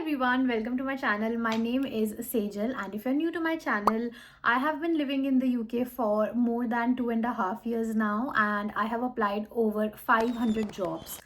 everyone, welcome to my channel. My name is Sejal, and if you're new to my channel, I have been living in the UK for more than 2.5 years now, and I have applied over 500 jobs.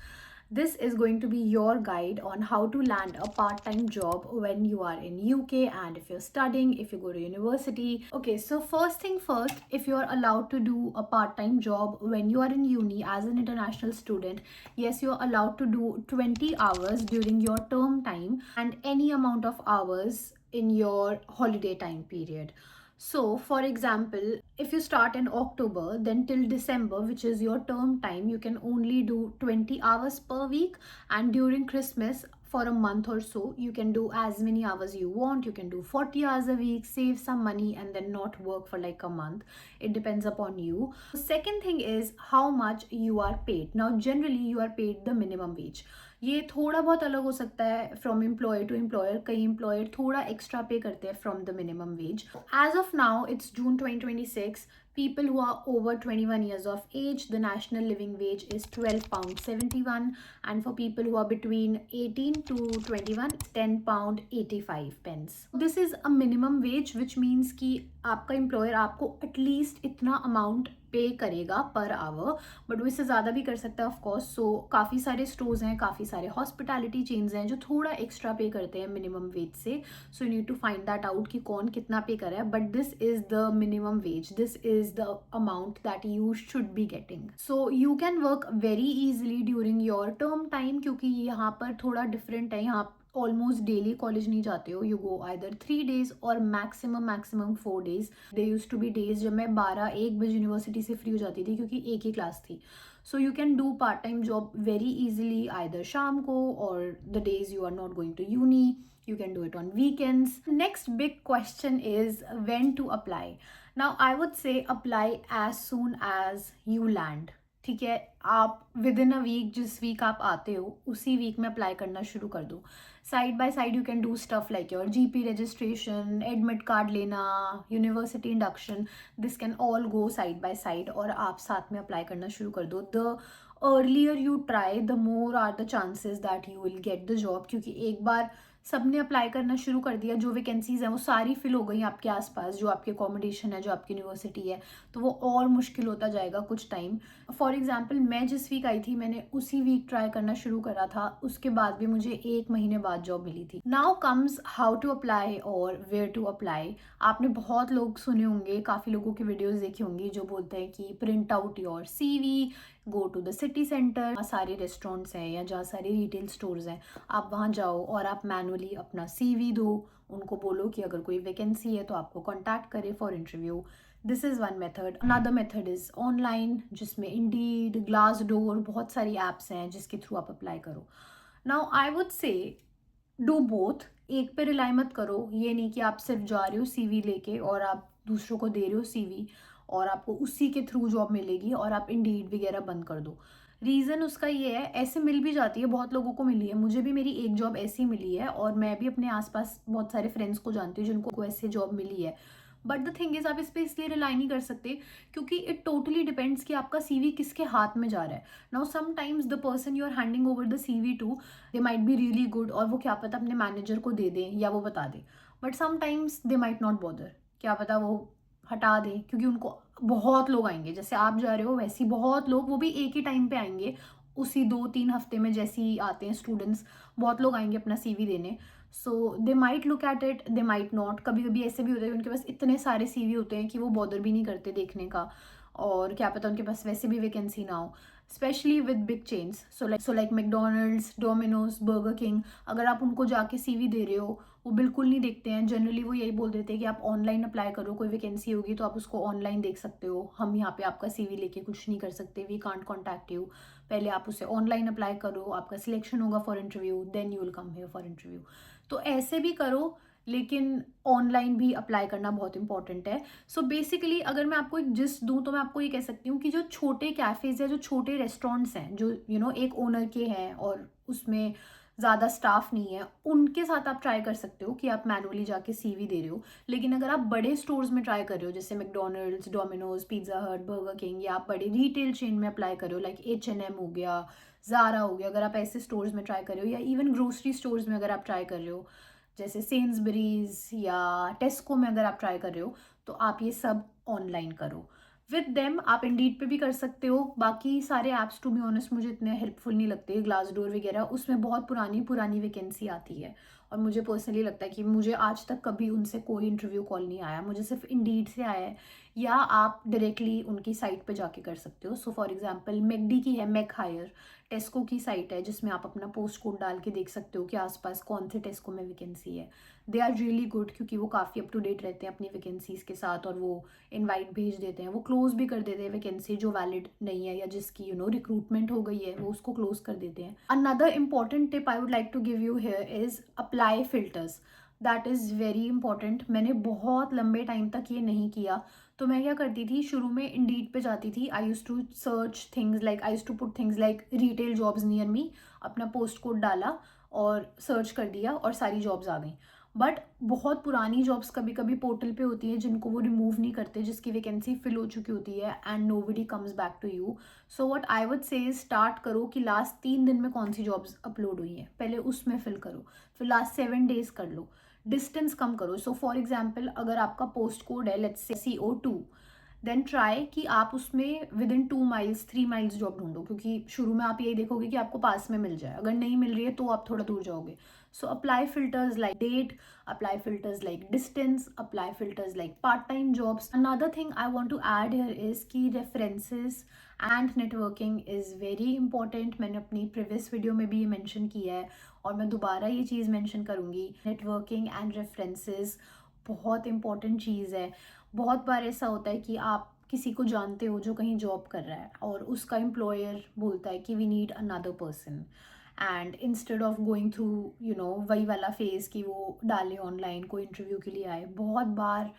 This is going to be your guide on how to land a part-time job when you are in UK and if you're studying, if you go to university. Okay, so first thing first, if you're allowed to do a part-time job when you are in uni as an international student, yes, you're allowed to do 20 hours during your term time and any amount of hours in your holiday time period. So, for example, if you start in October, then till December, which is your term time, you can only do 20 hours per week. And during Christmas, for a month or so, you can do as many hours you want. You can do 40 hours a week, save some money, and then not work for like a month. It depends upon you. The second thing is how much you are paid. Now, generally, you are paid the minimum wage. ये थोड़ा बहुत अलग हो सकता है from employer to employer. कई employer थोड़ा extra pay करते हैं from the minimum wage. As of now it's June 2026. People who are over 21 years of age, the national living wage is £12.71, and for people who are between 18 to 21, £10.85. This is a minimum wage, which means कि आपका employer आपको at least इतना amount पे करेगा per hour, but वो इससे ज़्यादा भी कर सकता है ऑफ कोर्स. सो काफ़ी सारे स्टोर्स हैं, काफ़ी सारे हॉस्पिटैलिटी चेन्स हैं जो थोड़ा एक्स्ट्रा पे करते हैं मिनिमम वेज से. So you need to find that out कि कौन कितना पे कर रहा है, but this is the minimum wage. This is the amount that you should be getting. So you can work very easily during your term time, क्योंकि यहाँ पर थोड़ा डिफरेंट है. यहाँ ऑलमोस्ट डेली कॉलेज नहीं जाते हो. यू गो आइदर 3 days और maximum 4 days. They use to be days जब मैं 12-1 बजे यूनिवर्सिटी से फ्री हो जाती थी क्योंकि एक ही क्लास थी. So you can do part time job very easily either शाम को और the days you are not going to uni. You can do it on weekends. Next big question is when to apply. Now I would say apply as soon as you land. ठीक है, आप with in a week, जिस week आप आते हो उसी week में apply करना शुरू कर दो. Side by side you can do stuff like your GP registration, admit card लेना, university induction. This can all go side by side और आप साथ में अप्लाई करना शुरू कर दो. The earlier you try the more are the chances that you will get the job, क्योंकि एक बार सबने अप्लाई करना शुरू कर दिया, जो वैकेंसीज हैं वो सारी फिल हो गई आपके आसपास, जो आपके अकोमोडेशन है, जो आपकी यूनिवर्सिटी है, तो वो और मुश्किल होता जाएगा कुछ टाइम. फॉर एग्जांपल मैं जिस वीक आई थी मैंने उसी वीक ट्राई करना शुरू करा था, उसके बाद भी मुझे 1 महीने बाद जॉब मिली थी. Now comes how to apply और वेयर टू अप्लाई. आपने बहुत लोग सुने होंगे, काफ़ी लोगों की वीडियोज़ देखी होंगी जो बोलते हैं कि print out your CV, go to the city centre. सारे रेस्टोरेंट्स हैं या जहाँ सारे रिटेल स्टोर्स हैं, आप वहाँ जाओ और आप मैनुअली अपना CV दो. उनको बोलो कि अगर कोई वैकेंसी है तो आपको कॉन्टैक्ट करे for interview. This is one method. Another method is online, जिसमें इंडीड, ग्लासडोर, बहुत सारी ऐप्स हैं जिसके थ्रू आप अप्लाई करो. नाउ आई वुड से डू बोथ. एक पे रिलाई मत करो. ये नहीं कि आप सिर्फ जा रहे हो CV लेके और आप दूसरों को दे रहे हो CV और आपको उसी के थ्रू जॉब मिलेगी और आप इंडीड वगैरह बंद कर दो. रीज़न उसका ये है, ऐसे मिल भी जाती है, बहुत लोगों को मिली है. मुझे भी मेरी एक जॉब ऐसी मिली है और मैं भी अपने आसपास बहुत सारे फ्रेंड्स को जानती हूँ जिनको ऐसे जॉब मिली है. बट द थिंग इज आप इस पर इसलिए रिलाई नहीं कर सकते क्योंकि इट टोटली डिपेंड्स कि आपका CV किसके हाथ में जा रहा है. Now sometimes the person you are handing over the CV to, they might be really good और वो क्या पता अपने मैनेजर को दे दें या वो बता दें. But sometimes they might not bother, क्या पता वो हटा दें, क्योंकि उनको बहुत लोग आएंगे. जैसे आप जा रहे हो वैसे ही बहुत लोग, वो भी एक ही टाइम पे आएंगे, उसी 2-3 हफ्ते में जैसे ही आते हैं स्टूडेंट्स, बहुत लोग आएंगे अपना CV देने. So they might look at it, they might not. कभी कभी ऐसे भी होता है उनके पास इतने सारे CV होते हैं कि वो बॉदर भी नहीं करते देखने का, और क्या पता उनके पास वैसे भी वैकेंसी ना हो. Specially with big chains, so like McDonald's, Domino's, burger king. अगर आप उनको जाके CV दे रहे हो, वो बिल्कुल नहीं देखते हैं. जनरली वो यही बोल देते हैं कि आप ऑनलाइन अप्लाई करो, कोई वैकेंसी होगी तो आप उसको ऑनलाइन देख सकते हो, हम यहाँ पे आपका CV लेके कुछ नहीं कर सकते, वी कांट कॉन्टैक्ट यू. पहले आप उसे ऑनलाइन अप्लाई करो, आपका सिलेक्शन होगा for interview, then you will come here for interview. तो ऐसे भी करो, लेकिन ऑनलाइन भी अप्लाई करना बहुत इंपॉर्टेंट है. सो बेसिकली अगर मैं आपको एक जिस्ट दूं तो मैं आपको ये कह सकती हूँ कि जो छोटे कैफ़ेज़ या जो छोटे रेस्टोरेंट्स हैं, जो एक ओनर के हैं और उसमें ज़्यादा स्टाफ नहीं है, उनके साथ आप ट्राई कर सकते हो कि आप मैनुअली जाके CV दे रहे हो. लेकिन अगर आप बड़े स्टोर्स में ट्राई कर रहे हो, जैसे मैकडोनल्ड्स, डोमिनोज, पिज़्ज़ा हट, बर्गर किंग, या आप बड़े रिटेल चेन में अप्लाई कर रहे हो, लाइक H&M हो गया, ज़ारा हो गया, अगर आप ऐसे स्टोर्स में ट्राई कर रहे हो, या इवन ग्रोसरी स्टोर्स में अगर आप ट्राई कर रहे हो, जैसे सेन्सबरीज या टेस्को में अगर आप ट्राई कर रहे हो, तो आप ये सब ऑनलाइन करो। विद देम आप इंडीड पे भी कर सकते हो। बाकी सारे ऐप्स टू बी ऑनेस्ट मुझे इतने हेल्पफुल नहीं लगते, ग्लास डोर वगैरह, उसमें बहुत पुरानी पुरानी वैकेंसी आती है और मुझे पर्सनली लगता है कि मुझे आज तक कभी उनसे कोई इंटरव्यू कॉल नहीं आया, मुझे सिर्फ इंडीड से आया है, या आप डायरेक्टली उनकी साइट पे जाके कर सकते हो। सो फॉर एग्जांपल मैकडी की है मैक हायर, टेस्को की साइट है जिसमें आप अपना पोस्ट कोड डाल के देख सकते हो कि आसपास कौन से टेस्को में वैकेंसी है। दे आर रियली गुड क्योंकि वो काफ़ी अप टू डेट रहते हैं अपनी वैकेंसीज़ के साथ, और वो इनवाइट भेज देते हैं, वो क्लोज भी कर देते हैं वैकेंसी जो वैलिड नहीं है या जिसकी रिक्रूटमेंट हो गई है, वो उसको क्लोज कर देते हैं। Another important tip I would like to give you here is apply filters. That is very important. मैंने बहुत लंबे टाइम तक ये नहीं किया, तो मैं क्या करती थी, शुरू में इंडीड पे जाती थी, I use to search things like, I use to put things like retail jobs near me, अपना पोस्ट कोड डाला और सर्च कर दिया और सारी जॉब्स आ गई। बट बहुत पुरानी जॉब्स कभी कभी पोर्टल पे होती हैं जिनको वो रिमूव नहीं करते, जिसकी वैकेंसी फिल हो चुकी होती है and nobody comes back to you. So what I would say start करो कि लास्ट 3 दिन में कौन सी जॉब्स अपलोड हुई हैं, पहले उसमें फिल करो, फिर लास्ट 7 डेज कर लो, डिस्टेंस कम करो। सो फॉर एग्जाम्पल अगर आपका पोस्ट कोड है let's say CO2, then try कि आप उसमें with in 2 miles 3 miles job ढूंढो, क्योंकि शुरू में आप यही देखोगे कि आपको पास में मिल जाए, अगर नहीं मिल रही है तो आप थोड़ा दूर जाओगे। So apply filters like date, apply filters like distance, apply filters like part time jobs. Another thing I want to add here is कि references and networking is very important. मैंने अपनी प्रीवियस वीडियो में भी ये mention किया है और मैं दोबारा ये चीज़ मेंशन करूँगी। नेटवर्किंग एंड रेफरेंसेस बहुत इंपॉर्टेंट चीज़ है। बहुत बार ऐसा होता है कि आप किसी को जानते हो जो कहीं जॉब कर रहा है और उसका एम्प्लॉयर बोलता है कि we need another person, and instead of going through वही वाला फेस कि वो डाले ऑनलाइन कोई इंटरव्यू के लिए आए, बहुत बार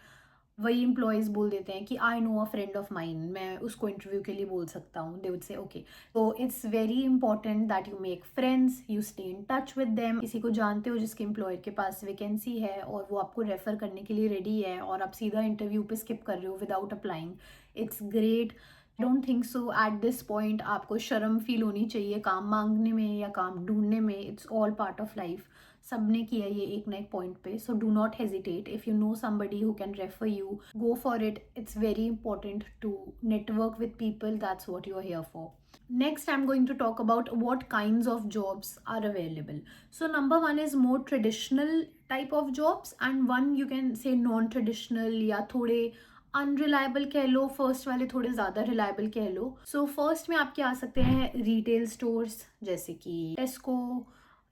वही एम्प्लॉयज़ बोल देते हैं कि I know a friend of mine, मैं उसको इंटरव्यू के लिए बोल सकता हूँ। They would say okay. तो it's very important that you make friends, you stay in touch with them. किसी को जानते हो जिसके एम्प्लॉयर के पास वैकेंसी है और वो आपको रेफर करने के लिए रेडी है और आप सीधा इंटरव्यू पे स्किप कर रहे हो without applying, it's great. I don't think so at this point आपको शर्म फील होनी चाहिए काम मांगने में या काम ढूंढने में। It's all part of life, सबने किया ये एक ना एक पॉइंट पे। So do not hesitate, if you know somebody who can refer you, go for it. It's very important to network with people. That's what you're here for. Next, I'm going to talk about what kinds of jobs are available. So number one is more traditional type of jobs and one you can say non-traditional या थोड़े unreliable कह लो, first वाले थोड़े ज़्यादा reliable कह लो। So first में आपके आ सकते हैं रिटेल स्टोर्स जैसे कि टेस्को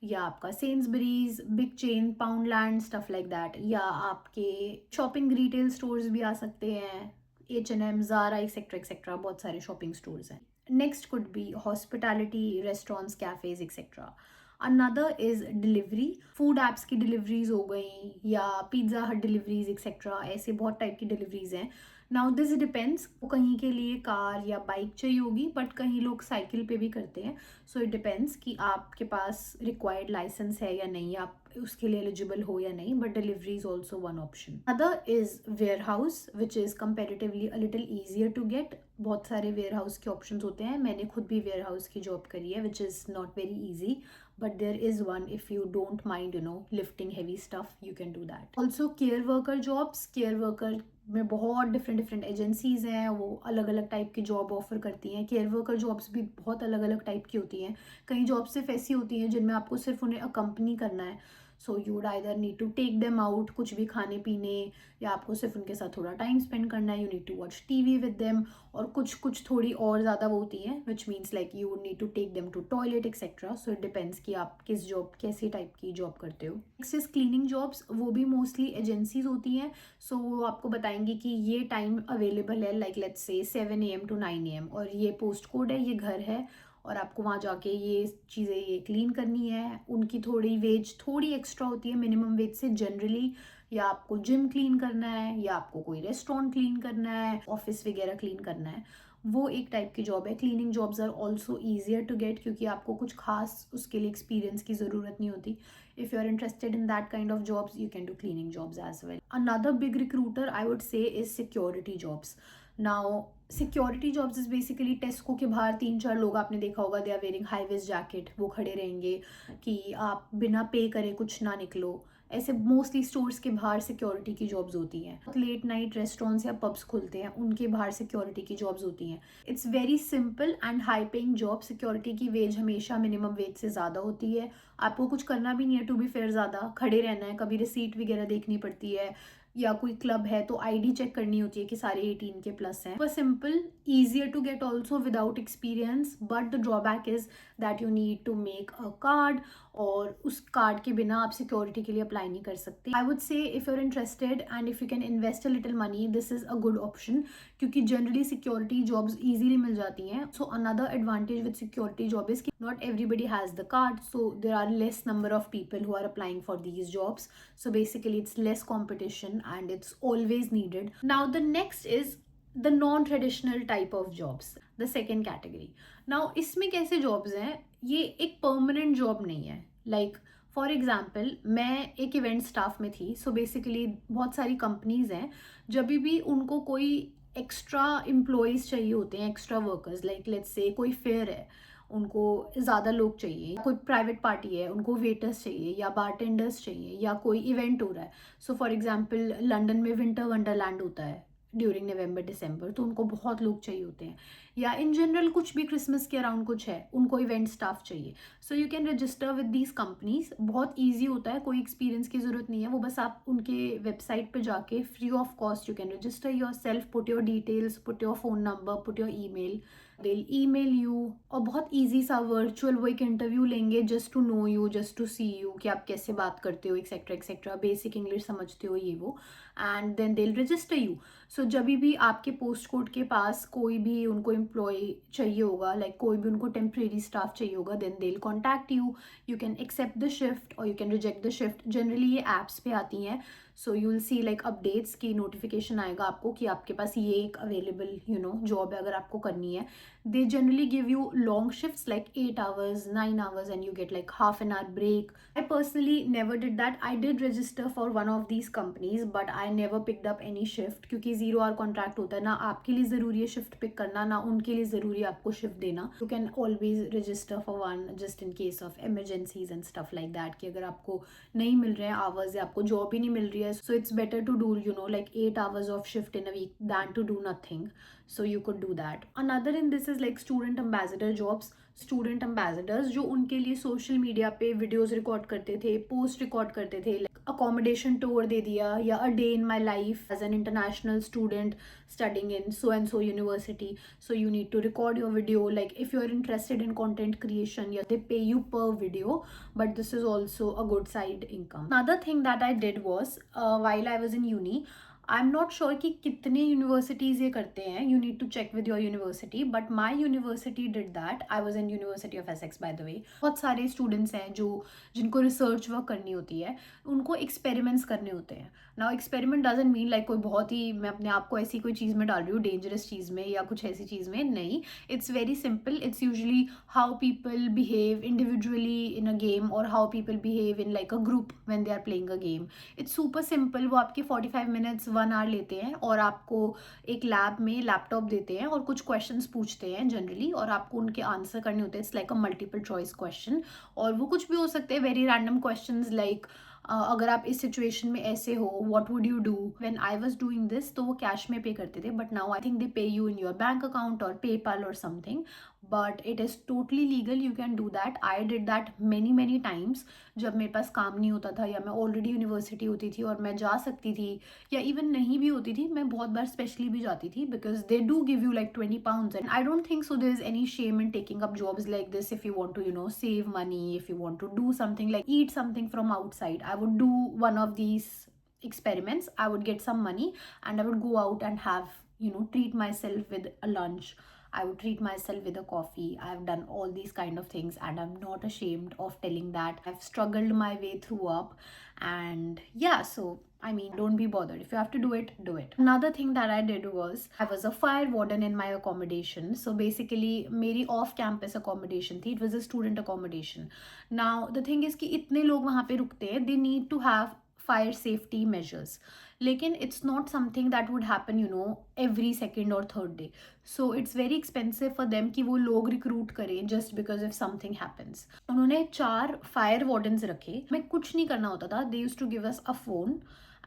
या आपका Sainsbury's, big chain, Poundland, stuff like that, या आपके शॉपिंग रिटेल स्टोर्स भी आ सकते हैं, H&M, ज़ारा एक्सेट्रा एक्सेट्रा, बहुत सारे शॉपिंग स्टोर्स हैं। Next could be hospitality, restaurants, cafes etcetera. Another is delivery, food apps की डिलीवरीज हो गई या पिज्ज़ा हट डिलीवरीज एक्सेट्रा, ऐसे बहुत टाइप की डिलीवरीज हैं। नाउ दिस डिपेंड्स, कहीं के लिए कार या बाइक चाहिए होगी बट कहीं लोग साइकिल पे भी करते हैं। सो इट डिपेंड्स कि आपके पास रिक्वायर्ड लाइसेंस है या नहीं, आप उसके लिए एलिजिबल हो या नहीं, but delivery is also one option. Other is warehouse which is comparatively a little easier to get. बहुत सारे वेयर हाउस के ऑप्शंस होते हैं, मैंने खुद भी वेयर हाउस की जॉब करी है which is not very easy, but there is one if you don't mind lifting heavy stuff, you can do that. Also care worker jobs, care worker में बहुत डिफरेंट एजेंसीज हैं, वो अलग अलग type की जॉब ऑफर करती हैं। Care worker jobs भी बहुत अलग अलग टाइप की होती हैं। कई जॉब सिर्फ ऐसी होती हैं जिनमें आपको सिर्फ उन्हें अकम्पनी करना है, so you would either need to take them out, कुछ भी खाने पीने, या आपको सिर्फ उनके साथ थोड़ा टाइम स्पेंड करना है, you need to watch TV with them. और कुछ थोड़ी और ज़्यादा वो होती हैं which means like you would need to take them to toilet etcetera. So it depends कि आप किस जॉब, कैसी टाइप की जॉब करते हो। नेक्स्ट इज क्लीनिंग जॉब्स, वो भी मोस्टली एजेंसीज होती हैं। सो वो आपको बताएंगी कि ये टाइम अवेलेबल है, like let's say 7 AM to 9 AM, और ये पोस्ट कोड है, ये घर है और आपको वहाँ जाके ये चीज़ें ये क्लीन करनी है। उनकी थोड़ी वेज थोड़ी एक्स्ट्रा होती है मिनिमम वेज से जनरली, या आपको जिम क्लीन करना है या आपको कोई रेस्टोरेंट क्लीन करना है, ऑफिस वगैरह क्लीन करना है, वो एक टाइप की जॉब है। Cleaning jobs are also easier to get क्योंकि आपको कुछ खास उसके लिए एक्सपीरियंस की ज़रूरत नहीं होती। If you are interested in that kind of jobs you can do cleaning jobs as well. Another big recruiter I would say is security jobs. Now security jobs is basically Tesco के बाहर 3-4 लोग आपने देखा होगा, they are wearing high vest jacket, वो खड़े रहेंगे कि आप बिना पे करे कुछ ना निकलो। ऐसे मोस्टली स्टोर्स के बाहर सिक्योरिटी की जॉब्स होती हैं। लेट नाइट रेस्टोरेंट्स या पब्स खुलते हैं, उनके बाहर सिक्योरिटी की जॉब्स होती हैं। It's very simple and high paying job. Security की वेज हमेशा मिनिमम वेज से ज़्यादा होती है। आपको कुछ करना भी नहीं है, टू बी फेयर, ज़्यादा खड़े रहना है, कभी रिसीट वगैरह देखनी पड़ती है, या कोई क्लब है तो आईडी चेक करनी होती है कि सारे 18 के प्लस हैं। वो simple, easier to get also without experience, but the drawback is that you need to make a card, और उस कार्ड के बिना आप सिक्योरिटी के लिए अप्लाई नहीं कर सकते। I would say if you are interested and if you can invest a little money, this is a good option, क्योंकि जनरली सिक्योरिटी जॉब्स इजीली मिल जाती हैं। So another advantage with security job is not everybody has the card, so there are less number of people who are applying for these jobs. So basically it's less competition and it's always needed. Now the next is the non-traditional type of jobs, the second category. Now इसमें कैसे jobs हैं, ये एक permanent job नहीं है. Like for example, मैं एक event staff में थी. सो बेसिकली बहुत सारी कंपनीज हैं, जब भी उनको कोई एक्स्ट्रा एम्प्लॉयज़ चाहिए होते हैं, extra workers, like let's say कोई फेयर है, उनको ज़्यादा लोग चाहिए, कोई प्राइवेट पार्टी है, उनको वेटर्स चाहिए या बारटेंडर्स चाहिए, या कोई इवेंट हो रहा है. सो फॉर एग्जांपल लंदन में विंटर वंडरलैंड होता है ड्यूरिंग नवंबर दिसंबर, तो उनको बहुत लोग चाहिए होते हैं. या इन जनरल कुछ भी क्रिसमस के अराउंड कुछ है, उनको इवेंट स्टाफ चाहिए. सो you can register with these companies. बहुत ईजी होता है, कोई एक्सपीरियंस की ज़रूरत नहीं है. वो बस आप उनके वेबसाइट पे जाके free of cost you can register your self, put your details, put your phone number, put your email, they'll email you. और बहुत ईजी सा वर्चुअल वो एक इंटरव्यू लेंगे, just to know you, just to see you कि आप कैसे बात करते हो, एक्सेट्रा एक्सेट्रा, बेसिक इंग्लिश समझते हो, ये वो. And then they'll register you. So जब भी आपके पोस्ट कोड के पास कोई भी उनको एम्प्लॉय चाहिए होगा, लाइक कोई भी उनको टेम्प्रेरी स्टाफ चाहिए होगा, then they'll contact you. You can accept the shift और you can reject the shift. Generally ये एप्स पे आती हैं. So you will see like updates की नोटिफिकेशन आएगा आपको कि आपके पास ये एक अवेलेबल जॉब है अगर आपको करनी है. They generally give you long shifts like 8 hours, 9 hours, and you get like half an hour break. I personally never did that. I did register for one of these companies, but I never picked up any shift, क्योंकि 0 hour contract होता है. ना आपके लिए ज़रूरी है shift pick करना, ना उनके लिए ज़रूरी है आपको शिफ्ट देना. You can always register for one just in case of emergencies and stuff like that, कि अगर आपको नहीं मिल रहे हैं आवर्स या आपको जॉब ही नहीं मिल रही है, so it's better to do like 8 hours of shift in a week than to do nothing. So you could do that. Another in this is like student ambassador jobs. Student ambassadors जो उनके लिए social media पे videos record करते थे, post record करते थे, accommodation tour दे दिया, या a day in my life as an international student studying in so and so university. So you need to record your video, like if you are interested in content creation, या they pay you per video, but this is also a good side income. Another thing that I did was while I was in uni, I am not sure कि कितने universities ये करते हैं, you need to check with your university, but my university did that. I was in university of Essex by the way. बहुत सारे students हैं जो जिनको रिसर्च वर्क करनी होती है, उनको एक्सपेरिमेंट्स करने होते हैं. Now experiment doesn't mean like कोई बहुत ही मैं अपने आप को ऐसी कोई चीज़ में डाल रही हूँ, डेंजरस चीज़ में या कुछ ऐसी चीज़ में, नहीं. It's very simple. It's usually how people behave individually in a game, और how people behave in like a group when they are playing a game. It's super simple. वो आपके 45 मिनट्स 1 आवर लेते हैं, और आपको एक लैब में laptop देते हैं और कुछ क्वेश्चंस पूछते हैं जनरली, और आपको उनके आंसर करने होते हैं. It's like a multiple choice question, और वो कुछ भी हो सकते हैं, वेरी रैंडम क्वेश्चंस लाइक अगर आप इस सिचुएशन में ऐसे हो, what would you do. When I was doing this, तो वो कैश में पे करते थे, but now I think they pay you in your bank account और पेपाल और something, but it is totally legal. You can do that. I did that many times जब मेरे पास काम नहीं होता था, या मैं ऑलरेडी यूनिवर्सिटी होती थी और मैं जा सकती थी, या इवन नहीं भी होती थी, मैं बहुत बार स्पेशली भी जाती थी, because they do give you like 20 pounds. And I don't think so there is any shame in taking up jobs like this if you want to save money, if you want to do something like eat something from outside. I would do one of these experiments. I would get some money and I would go out and have treat myself with a lunch. I would treat myself with a coffee. I've done all these kind of things, and I'm not ashamed of telling that. I've struggled my way through up, and yeah, so I mean, don't be bothered. If you have to do it, do it. Another thing that I did was I was a fire warden in my accommodation. So basically, मेरी off campus accommodation थी. It was a student accommodation. Now the thing is कि इतने लोग वहाँ पे रुकते हैं. They need to have fire safety measures, लेकिन it's not something that would happen every second और third day. So it's very expensive for them कि वो लोग रिक्रूट करें just because if something happens. उन्होंने 4 फायर वार्डन्स रखे. हमें कुछ नहीं करना होता था. They used to give us a phone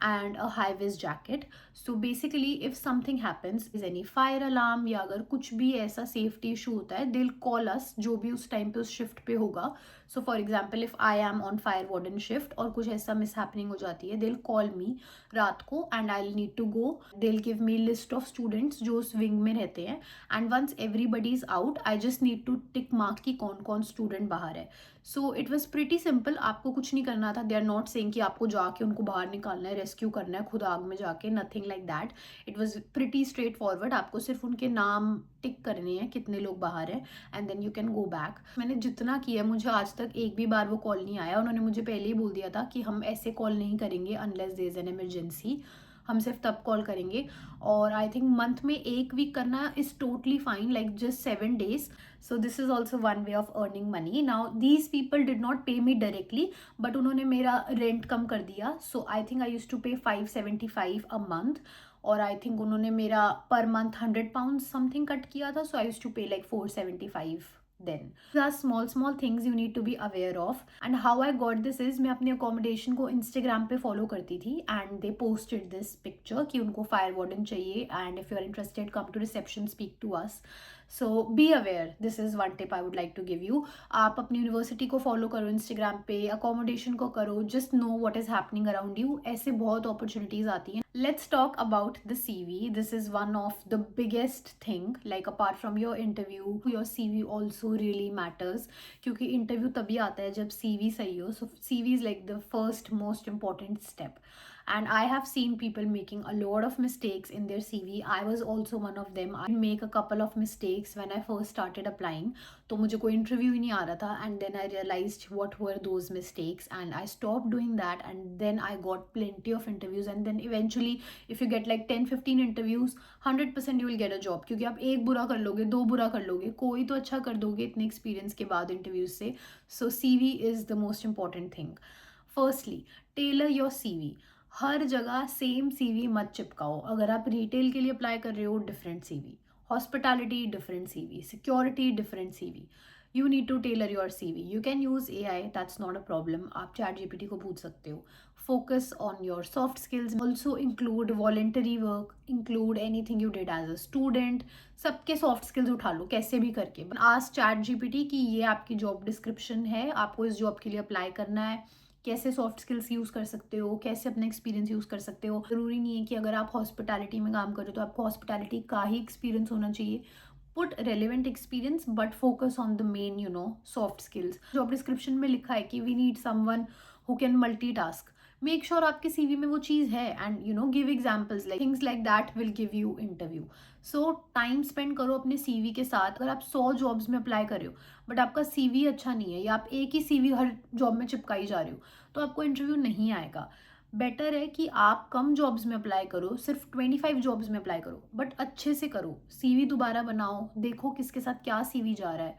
and a high vis jacket. So basically if something happens, is any fire alarm या अगर कुछ भी ऐसा safety issue होता है, they'll call us जो भी उस time पे उस shift पे होगा. So for example if I am on fire warden shift और कुछ ऐसा mishappening हो जाती है, they'll call me रात को and I'll need to go. They'll give me list of students जो उस wing में रहते हैं and once everybody is out, I just need to tick mark कि कौन कौन student बाहर है. So it was pretty simple. आपको कुछ नहीं करना था. दे आर नॉट सेइंग कि आपको जाके उनको बाहर निकालना है, रेस्क्यू करना है खुद आग में जाके. Nothing like that. It was pretty straight forward. आपको सिर्फ उनके नाम टिक करने हैं कितने लोग बाहर हैं and then you can go back. मैंने जितना किया मुझे आज तक एक भी बार वो कॉल नहीं आया. उन्होंने मुझे पहले ही बोल दिया था कि हम ऐसे कॉल नहीं करेंगे unless there is an emergency. हम सिर्फ तब कॉल करेंगे. और आई थिंक मंथ में 1 वीक करना is totally fine, like just 7 days. So this is also one way of earning money. Now these people did not पे मी डायरेक्टली बट उन्होंने मेरा रेंट कम कर दिया. So I think I use to pay 575 a month और I think उन्होंने मेरा per month £100 something cut किया था. सो आई यूज टू पे like 475 then. These are small things you need to be aware of. And how I got this is मैं अपनी accommodation को Instagram पे follow करती थी and they posted this picture कि उनको fire warden चाहिए and if you are interested come to reception, speak to us. So be aware. This is one tip I would like to give you. आप अपनी university को follow करो Instagram पे, accommodation को करो, just know what is happening around you. ऐसे बहुत opportunities आती हैं. Let's talk about the CV. This is one of the biggest thing. Like apart from your interview, your CV also really matters. क्योंकि interview तभी आता है जब CV सही हो. So CV is like the first most important step. And I have seen people making a lot of mistakes in their CV. I was also one of them. I make a couple of mistakes when I first started applying. तो मुझे कोई interview ही नहीं आ रहा था and then I realized what were those mistakes and I stopped doing that and then I got plenty of interviews and then eventually if you get like 10-15 interviews 100% you will get a job. क्योंकि आप एक बुरा कर लोगे, 2 बुरा कर लोगे, कोई तो अच्छा कर दोगे इतने एक्सपीरियंस के बाद इंटरव्यूज से. So CV is the most important thing. Firstly, tailor your CV. हर जगह सेम CV मत चिपकाओ. अगर आप रिटेल के लिए अप्लाई कर रहे हो different CV, hospitality different CV, security different CV. You need to tailor your CV. You can use AI, that's not a problem. आप ChatGPT को पूछ सकते हो. Focus on your soft skills. Also include voluntary work, include anything you did as a student. सबके soft skills उठा लो कैसे भी करके. आस्क ChatGPT कि ये आपकी जॉब डिस्क्रिप्शन है, आपको इस जॉब के लिए अप्लाई करना है, कैसे सॉफ्ट स्किल्स यूज़ कर सकते हो, कैसे अपना एक्सपीरियंस यूज़ कर सकते हो. ज़रूरी नहीं है कि अगर आप हॉस्पिटैलिटी में काम कर रहे हो तो आपको हॉस्पिटैलिटी का ही एक्सपीरियंस होना चाहिए. Put relevant experience but focus on the main soft skills. Job description में लिखा है कि we need someone who can multitask. Make sure आपके CV में वो चीज़ है and give examples like things like that will give you interview. So time spend करो अपने CV के साथ. अगर आप 100 जॉब्स में अप्लाई कर रहे हो बट आपका CV अच्छा नहीं है या आप एक ही CV हर जॉब में चिपकाई जा रहे हो तो आपको इंटरव्यू नहीं आएगा. बेटर है कि आप कम जॉब्स में अप्लाई करो, सिर्फ 25 जॉब्स में अप्लाई करो बट अच्छे से करो. CV दोबारा बनाओ, देखो किसके साथ क्या CV जा रहा है,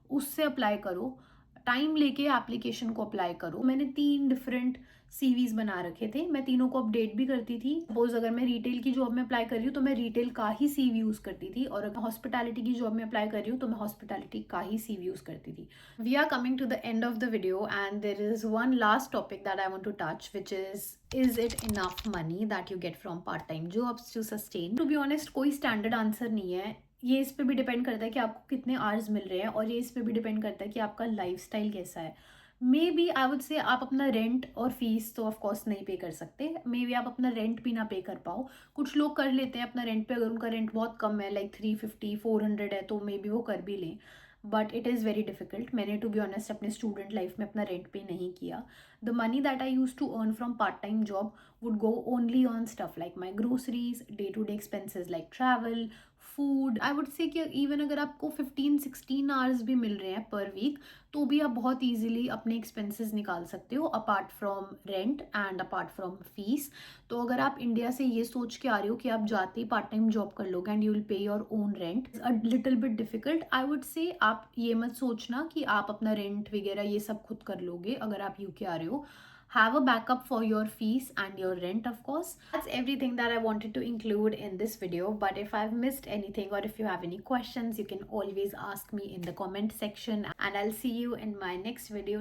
उससे अप्लाई करो. टाइम लेके एप्लीकेशन को अप्लाई करो. मैंने 3 डिफरेंट CVs बना रखे थे. मैं तीनों को अपडेट भी करती थी. सपोज अगर मैं रिटेल की जॉब में अप्लाई कर रही हूँ तो मैं रिटेल का ही CV यूज़ करती थी और अगर हॉस्पिटैलिटी की जॉब में अप्लाई कर रही हूँ तो मैं हॉस्पिटैलिटी का ही CV यूज़ करती थी. We are coming to the end of the video and there is one last topic that I want to touch which is it enough money that you get from part time jobs to sustain. To be honest कोई standard answer नहीं है. ये इस पे भी depend करता है कि आपको कितने आवर्स मिल रहे हैं और ये इस पे भी डिपेंड करता है कि आपका लाइफस्टाइल कैसा है. मे बी आई वुड से आप अपना रेंट और फीस तो ऑफकोर्स नहीं पे कर सकते. मे बी आप अपना रेंट भी ना पे कर पाओ. कुछ लोग कर लेते हैं अपना रेंट पे. अगर उनका रेंट बहुत कम है लाइक 350-400 है तो मे बी वो कर भी लें but it is very difficult. मैंने टू बी ऑनेस्ट अपने स्टूडेंट लाइफ में अपना रेंट पे नहीं किया. The money that I use to earn from part time job would go only on stuff like my groceries, day-to-day expenses like travel, food. I would से कि even अगर आपको 15-16 hours भी मिल रहे हैं पर वीक तो भी आप बहुत ईजिली अपने एक्सपेंसेस निकाल सकते हो apart from rent and apart from fees. तो अगर आप इंडिया से ये सोच के आ रहे हो कि आप जाते ही पार्ट टाइम जॉब कर लोगे and you will pay your own rent, a little bit difficult. I would से आप ये मत सोचना कि आप अपना रेंट वगैरह ये सब खुद कर लोगे अगर आप यूके आ रहे हो. have a backup for your fees and your rent, of course. That's everything that I wanted to include in this video, but if I've missed anything or if you have any questions, you can always ask me in the comment section, and I'll see you in my next video.